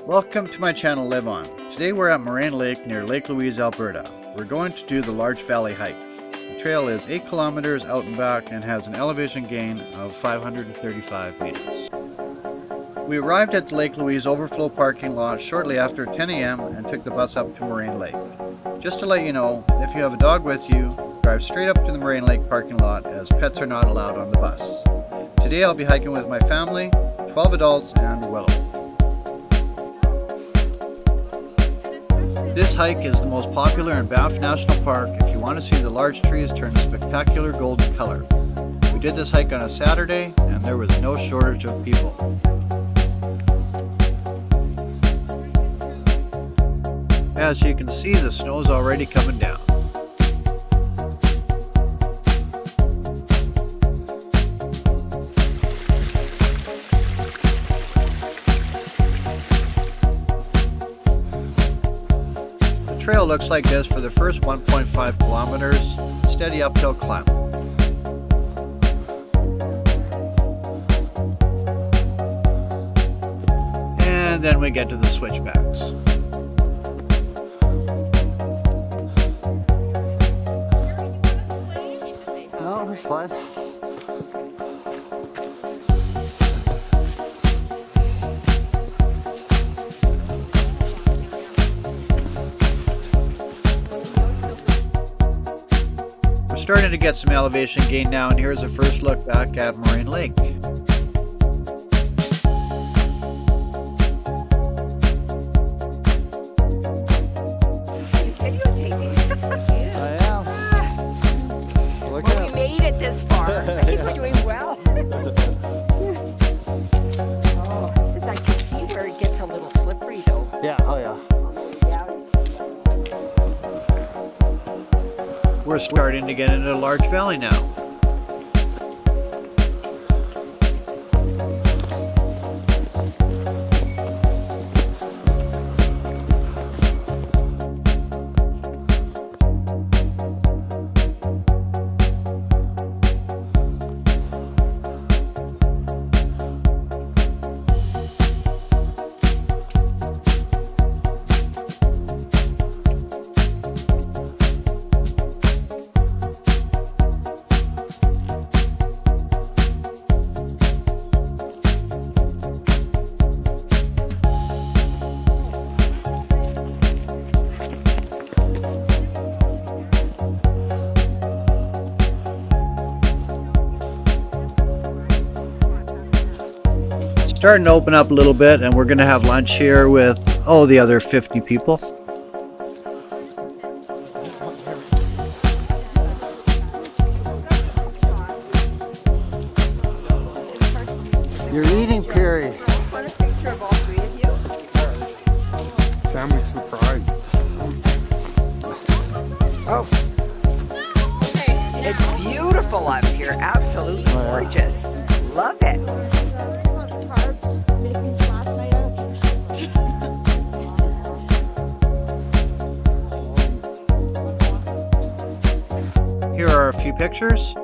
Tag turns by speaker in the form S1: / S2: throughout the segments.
S1: Welcome to my channel Live On. Today we're at Moraine Lake near Lake Louise, Alberta. We're going to do the Larch Valley hike. The trail is 8 kilometers out and back and has an elevation gain of 535 meters. We arrived at the Lake Louise overflow parking lot shortly after 10 a.m. and took the bus up to Moraine Lake. Just to let you know, if you have a dog with you, drive straight up to the Moraine Lake parking lot as pets are not allowed on the bus. Today I'll be hiking with my family, 12 adults and Willow. This hike is the most popular in Banff National Park if you want to see the large trees turn a spectacular golden color. We did this hike on a Saturday and there was no shortage of people. As you can see, the snow is already coming down. The trail looks like this for the first 1.5 kilometers, steady uphill climb. And then we get to the switchbacks. No, it's fine. Starting to get some elevation gain now, and here's a first look back at Moraine Lake.
S2: Videotaping.
S1: I am. Look
S2: Well, we made it this far. I think we're doing well. Oh, since I can see where it gets a little slippery though.
S1: Yeah, oh yeah. We're starting to get into Larch Valley now. Starting to open up a little bit, and we're going to have lunch here with the other 50 people. You're eating, Perry.
S2: Want a picture of all three of you?
S3: Sandwich surprise.
S2: Oh. It's beautiful up here. Absolutely gorgeous. Love it.
S1: Here are a few pictures.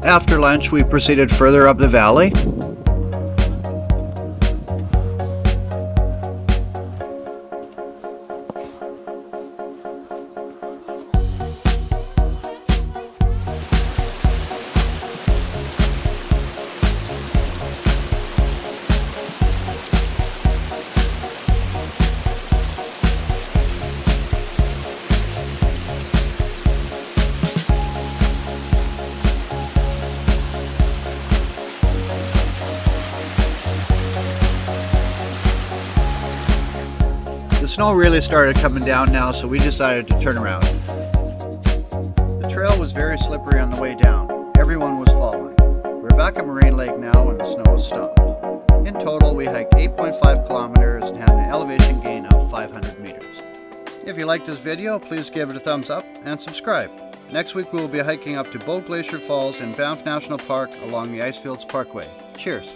S1: After lunch, we proceeded further up the valley. The snow really started coming down now, so we decided to turn around. The trail was very slippery on the way down. Everyone was falling. We're back at Moraine Lake now and the snow has stopped. In total, we hiked 8.5 kilometers and had an elevation gain of 500 meters. If you liked this video, please give it a thumbs up and subscribe. Next week we will be hiking up to Bow Glacier Falls in Banff National Park along the Icefields Parkway. Cheers!